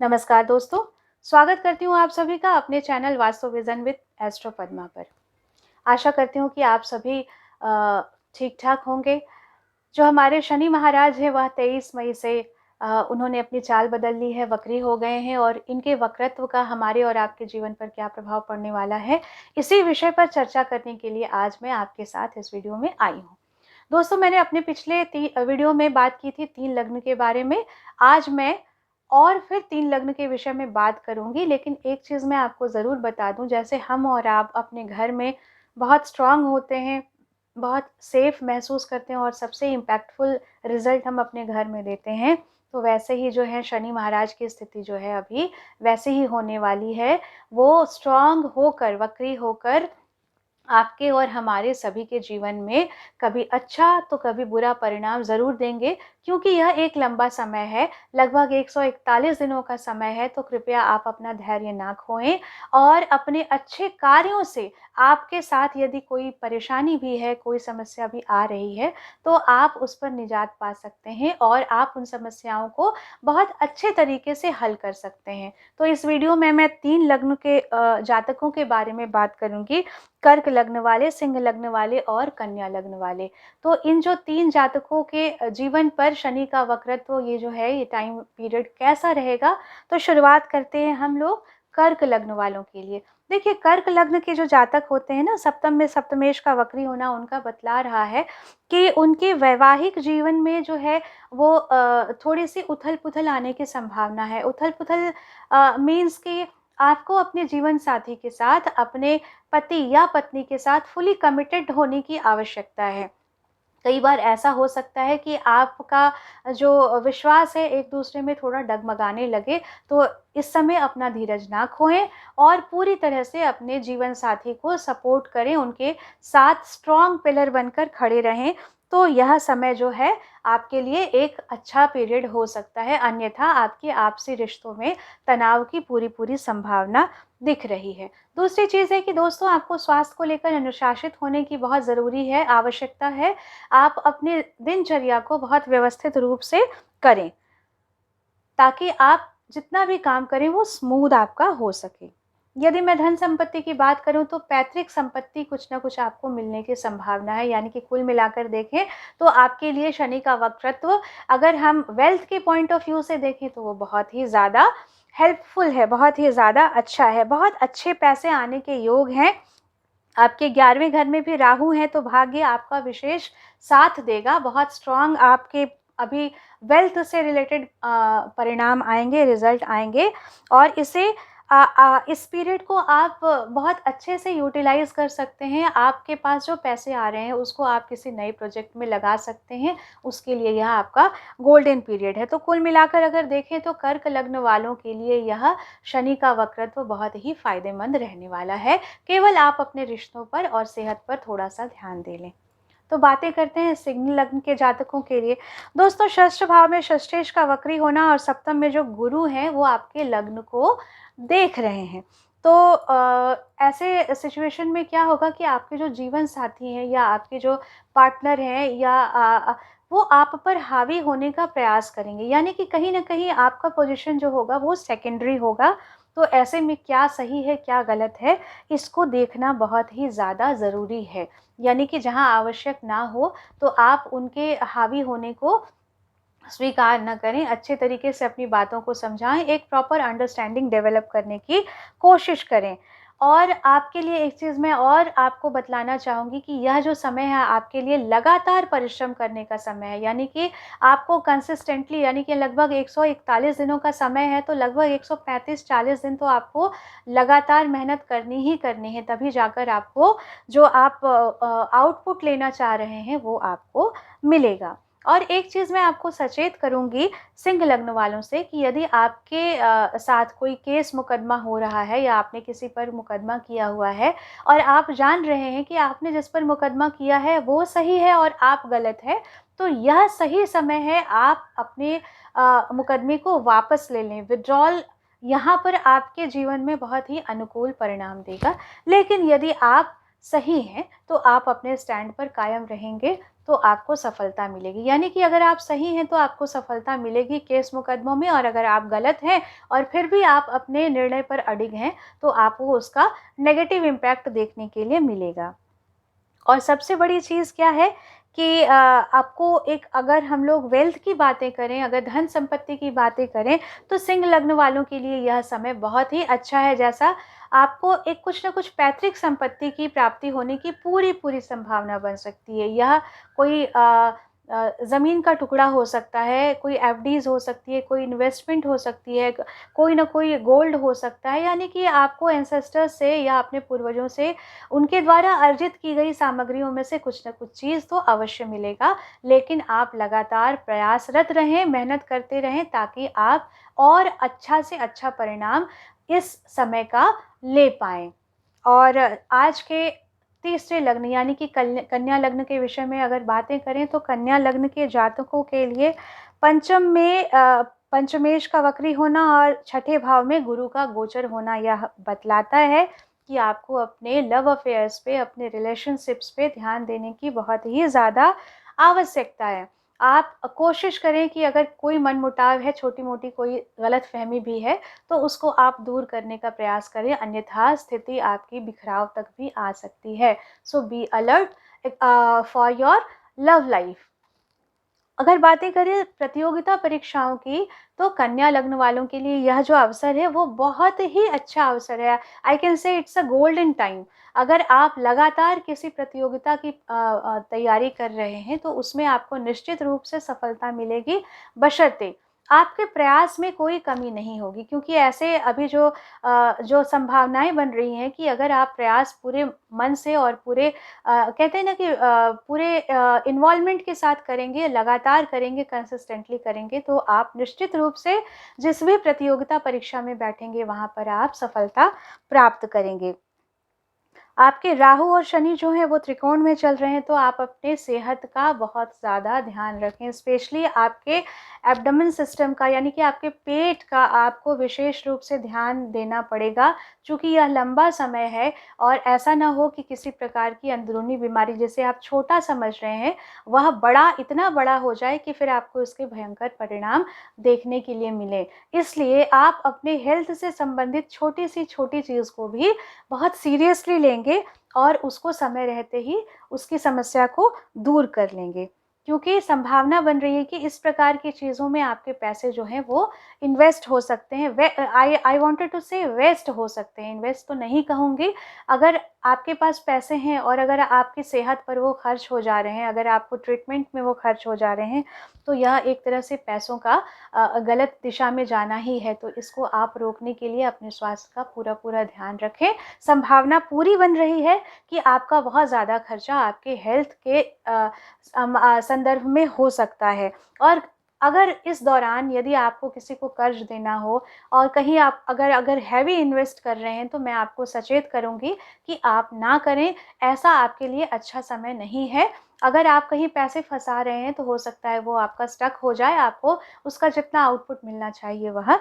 नमस्कार दोस्तों, स्वागत करती हूँ आप सभी का अपने channel vastu vision with astro Padma पर। आशा करती हूँ कि आप सभी ठीक-ठाक होंगे। जो हमारे शनि महाराज हैं वह 23 मई से उन्होंने अपनी चाल बदल ली है, वक्री हो गए हैं और इनके वक्रत्व का हमारे और आपके जीवन पर क्या प्रभाव पड़ने वाला है, इसी विषय पर चर्चा करने के लिए आज मैं आपके साथ इस वीडियो में आई हूँ। दोस्तों, मैंने अपने पिछले वीडियो में बात की थी 3 लग्न के बारे में। आज मैं और फिर 3 लग्न के विषय में बात करूँगी, लेकिन एक चीज़ मैं आपको ज़रूर बता दूँ, जैसे हम और आप अपने घर में बहुत स्ट्रॉन्ग होते हैं, बहुत सेफ़ महसूस करते हैं और सबसे इम्पैक्टफुल रिज़ल्ट हम अपने घर में देते हैं, तो वैसे ही जो है शनि महाराज की स्थिति जो है अभी वैसे ही होने वाली है। वो स्ट्रॉन्ग होकर, वक्री होकर आपके और हमारे सभी के जीवन में कभी अच्छा तो कभी बुरा परिणाम ज़रूर देंगे, क्योंकि यह एक लंबा समय है, लगभग 141 दिनों का समय है। तो कृपया आप अपना धैर्य ना खोएँ और अपने अच्छे कार्यों से आपके साथ यदि कोई परेशानी भी है, कोई समस्या भी आ रही है, तो आप उस पर निजात पा सकते हैं और आप उन समस्याओं को बहुत अच्छे तरीके से हल कर सकते हैं। तो इस वीडियो में मैं 3 लग्न के जातकों के बारे में बात करूँगी। कर्क लग्न वाले, सिंह लग्न वाले और कन्या लग्न वाले। तो इन जो 3 जातकों के जीवन पर शनि का वक्रत्व ये जो है, ये टाइम पीरियड कैसा रहेगा? तो शुरुआत करते हैं हम लोग कर्क लग्न वालों के लिए। देखिए, कर्क लग्न के जो जातक होते हैं ना, सप्तम में सप्तमेश का वक्री होना उनका बतला रहा है कि उनके वैवाहिक जीवन में जो है वो थोड़ी-सी उथल-पुथल आने की संभावना है। उथल-पुथल मीन्स कि आपको अपने जीवन साथी के साथ, अपने पति या पत्नी के साथ फुली कमिटेड होने की आवश्यकता है। कई बार ऐसा हो सकता है कि आपका जो विश्वास है एक दूसरे में थोड़ा डगमगाने लगे, तो इस समय अपना धीरज ना खोएं और पूरी तरह से अपने जीवन साथी को सपोर्ट करें, उनके साथ स्ट्रॉन्ग पिलर बनकर खड़े रहें। तो यह समय जो है आपके लिए एक अच्छा पीरियड हो सकता है, अन्यथा आपके आपसी रिश्तों में तनाव की पूरी संभावना दिख रही है। दूसरी चीज़ है कि दोस्तों, आपको स्वास्थ्य को लेकर अनुशासित होने की बहुत ज़रूरी है, आवश्यकता है। आप अपने दिनचर्या को बहुत व्यवस्थित रूप से करें, ताकि आप जितना भी काम करें वो स्मूथ आपका हो सके। यदि मैं धन संपत्ति की बात करूं तो पैतृक संपत्ति कुछ ना कुछ आपको मिलने की संभावना है, यानी कि कुल मिलाकर देखें तो आपके लिए शनि का वक्रत्व, अगर हम वेल्थ के पॉइंट ऑफ व्यू से देखें तो वो बहुत ही ज़्यादा हेल्पफुल है, बहुत ही ज़्यादा अच्छा है, बहुत अच्छे पैसे आने के योग हैं। आपके 11वें घर में भी राहु है, तो भाग्य आपका विशेष साथ देगा। बहुत स्ट्रॉन्ग आपके अभी वेल्थ से रिलेटेड परिणाम आएंगे, रिजल्ट आएंगे और इस पीरियड को आप बहुत अच्छे से यूटिलाइज कर सकते हैं। आपके पास जो पैसे आ रहे हैं उसको आप किसी नए प्रोजेक्ट में लगा सकते हैं, उसके लिए यह आपका गोल्डन पीरियड है। तो कुल मिलाकर अगर देखें तो कर्क लग्न वालों के लिए यह शनि का वक्रत्व बहुत ही फायदेमंद रहने वाला है। केवल आप अपने रिश्तों पर और सेहत पर थोड़ा-सा ध्यान दे लें। तो बातें करते हैं सिंह लग्न के जातकों के लिए। दोस्तों, षष्ठ भाव में षष्ठेश का वक्री होना और सप्तम में जो गुरु हैं वो आपके लग्न को देख रहे हैं। तो ऐसे सिचुएशन में क्या होगा कि आपके जो जीवन साथी हैं या आपके जो पार्टनर हैं या वो आप पर हावी होने का प्रयास करेंगे, यानी कि कहीं न कहीं आपका पोज़ीशन जो होगा वो सेकेंडरी होगा। तो ऐसे में क्या सही है, क्या गलत है, इसको देखना बहुत ही ज़्यादा ज़रूरी है। यानी कि जहाँ आवश्यक ना हो, तो आप उनके हावी होने को स्वीकार ना करें, अच्छे तरीके से अपनी बातों को समझाएँ, एक प्रॉपर अंडरस्टैंडिंग डेवलप करने की कोशिश करें। और आपके लिए एक चीज़ मैं और आपको बतलाना चाहूँगी कि यह जो समय है आपके लिए लगातार परिश्रम करने का समय है, यानी कि आपको कंसिस्टेंटली, यानी कि लगभग 141 दिनों का समय है, तो लगभग 135-40 दिन तो आपको लगातार मेहनत करनी ही करनी है, तभी जाकर आपको जो आप आउटपुट लेना चाह रहे हैं वो आपको मिलेगा। और एक चीज़ मैं आपको सचेत करूँगी सिंह लग्न वालों से कि यदि आपके साथ कोई केस मुकदमा हो रहा है या आपने किसी पर मुकदमा किया हुआ है और आप जान रहे हैं कि आपने जिस पर मुकदमा किया है वो सही है और आप गलत है, तो यह सही समय है आप अपने मुकदमे को वापस ले लें। विथड्रॉल यहाँ पर आपके जीवन में बहुत ही अनुकूल परिणाम देगा। लेकिन यदि आप सही हैं, तो आप अपने स्टैंड पर कायम रहेंगे तो आपको सफलता मिलेगी। यानी कि अगर आप सही हैं तो आपको सफलता मिलेगी केस मुकदमों में, और अगर आप गलत हैं और फिर भी आप अपने निर्णय पर अडिग हैं तो आपको उसका नेगेटिव इम्पैक्ट देखने के लिए मिलेगा। और सबसे बड़ी चीज़ क्या है कि आपको एक, अगर हम लोग वेल्थ की बातें करें, अगर धन संपत्ति की बातें करें, तो सिंह लग्न वालों के लिए यह समय बहुत ही अच्छा है। जैसा आपको एक कुछ न कुछ पैतृक संपत्ति की प्राप्ति होने की पूरी संभावना बन सकती है। यह कोई ज़मीन का टुकड़ा हो सकता है, कोई एफडीज़ हो सकती है, कोई इन्वेस्टमेंट हो सकती है, कोई न कोई गोल्ड हो सकता है। यानी कि आपको एंसेस्टर्स से या अपने पूर्वजों से उनके द्वारा अर्जित की गई सामग्रियों में से कुछ न कुछ चीज़ तो अवश्य मिलेगा। लेकिन आप लगातार प्रयासरत रहें, मेहनत करते रहें, ताकि आप और अच्छा से अच्छा परिणाम इस समय का ले पाएँ। और आज के तीसरे लग्न यानी कि कन्या लग्न के विषय में अगर बातें करें, तो कन्या लग्न के जातकों के लिए पंचम में पंचमेश का वक्री होना और छठे भाव में गुरु का गोचर होना यह बतलाता है कि आपको अपने लव अफेयर्स पे, अपने रिलेशनशिप्स पे ध्यान देने की बहुत ही ज़्यादा आवश्यकता है। आप कोशिश करें कि अगर कोई मनमुटाव है, छोटी-मोटी कोई गलतफ़हमी भी है, तो उसको आप दूर करने का प्रयास करें, अन्यथा स्थिति आपकी बिखराव तक भी आ सकती है। So be alert for your love life. अगर बातें करें प्रतियोगिता परीक्षाओं की, तो कन्या लग्न वालों के लिए यह जो अवसर है वो बहुत ही अच्छा अवसर है। I can say it's a golden time. अगर आप लगातार किसी प्रतियोगिता की तैयारी कर रहे हैं, तो उसमें आपको निश्चित रूप से सफलता मिलेगी, बशर्ते आपके प्रयास में कोई कमी नहीं होगी। क्योंकि ऐसे अभी जो संभावनाएं बन रही हैं कि अगर आप प्रयास पूरे मन से और पूरे कहते हैं ना कि पूरे इन्वॉल्वमेंट के साथ करेंगे, लगातार करेंगे, कंसिस्टेंटली करेंगे, तो आप निश्चित रूप से जिस भी प्रतियोगिता परीक्षा में बैठेंगे वहाँ पर आप सफलता प्राप्त करेंगे। आपके राहु और शनि जो हैं वो त्रिकोण में चल रहे हैं, तो आप अपने सेहत का बहुत ज़्यादा ध्यान रखें। स्पेशली आपके एब्डोमेन सिस्टम का, यानी कि आपके पेट का आपको विशेष रूप से ध्यान देना पड़ेगा, चूँकि यह लंबा समय है। और ऐसा ना हो कि किसी प्रकार की अंदरूनी बीमारी, जिसे आप छोटा समझ रहे हैं, वह इतना बड़ा हो जाए कि फिर आपको इसके भयंकर परिणाम देखने के लिए मिले। इसलिए आप अपने हेल्थ से संबंधित छोटी से छोटी चीज़ को भी बहुत सीरियसली लेंगे और उसको समय रहते ही उसकी समस्या को दूर कर लेंगे। क्योंकि संभावना बन रही है कि इस प्रकार की चीज़ों में आपके पैसे जो हैं वो इन्वेस्ट हो सकते हैं। वे आई वांटेड टू से वेस्ट हो सकते हैं, इन्वेस्ट तो नहीं कहूँगी। अगर आपके पास पैसे हैं और अगर आपकी सेहत पर वो खर्च हो जा रहे हैं, अगर आपको ट्रीटमेंट में वो खर्च हो जा रहे हैं, तो यह एक तरह से पैसों का गलत दिशा में जाना ही है। तो इसको आप रोकने के लिए अपने स्वास्थ्य का पूरा ध्यान रखें। संभावना पूरी बन रही है कि आपका बहुत ज़्यादा खर्चा आपके हेल्थ के संदर्भ में हो सकता है। और अगर इस दौरान यदि आपको किसी को कर्ज देना हो और कहीं आप अगर हैवी इन्वेस्ट कर रहे हैं, तो मैं आपको सचेत करूँगी कि आप ना करें। ऐसा आपके लिए अच्छा समय नहीं है। अगर आप कहीं पैसे फँसा रहे हैं, तो हो सकता है वो आपका स्टक हो जाए, आपको उसका जितना आउटपुट मिलना चाहिए वह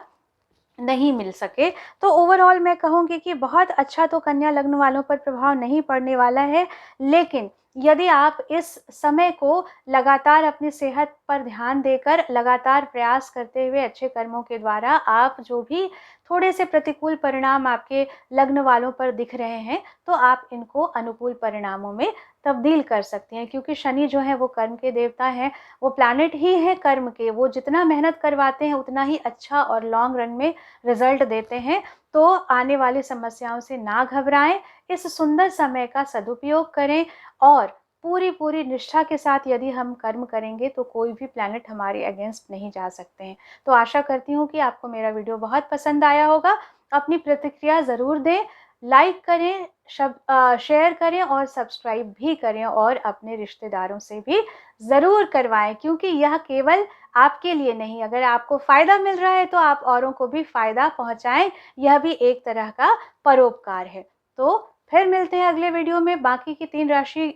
नहीं मिल सके। तो ओवरऑल मैं कहूँगी कि बहुत अच्छा तो कन्या लग्न वालों पर प्रभाव नहीं पड़ने वाला है, लेकिन यदि आप इस समय को लगातार अपनी सेहत पर ध्यान देकर लगातार प्रयास करते हुए अच्छे कर्मों के द्वारा आप जो भी थोड़े से प्रतिकूल परिणाम आपके लग्न वालों पर दिख रहे हैं, तो आप इनको अनुकूल परिणामों में तब्दील कर सकते हैं। क्योंकि शनि जो है वो कर्म के देवता हैं, वो प्लैनेट ही हैं कर्म के। वो जितना मेहनत करवाते हैं उतना ही अच्छा और लॉन्ग रन में रिजल्ट देते हैं। तो आने वाली समस्याओं से ना घबराएं, इस सुंदर समय का सदुपयोग करें और पूरी निष्ठा के साथ यदि हम कर्म करेंगे, तो कोई भी प्लैनेट हमारे अगेंस्ट नहीं जा सकते हैं। तो आशा करती हूँ कि आपको मेरा वीडियो बहुत पसंद आया होगा। अपनी प्रतिक्रिया ज़रूर दें, लाइक करें, शेयर करें और सब्सक्राइब भी करें, और अपने रिश्तेदारों से भी ज़रूर करवाएं। क्योंकि यह केवल आपके लिए नहीं, अगर आपको फ़ायदा मिल रहा है तो आप औरों को भी फ़ायदा पहुँचाएँ, यह भी एक तरह का परोपकार है। तो फिर मिलते हैं अगले वीडियो में बाकी की 3 राशि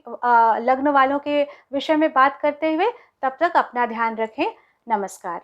लग्न वालों के विषय में बात करते हुए। तब तक अपना ध्यान रखें। नमस्कार।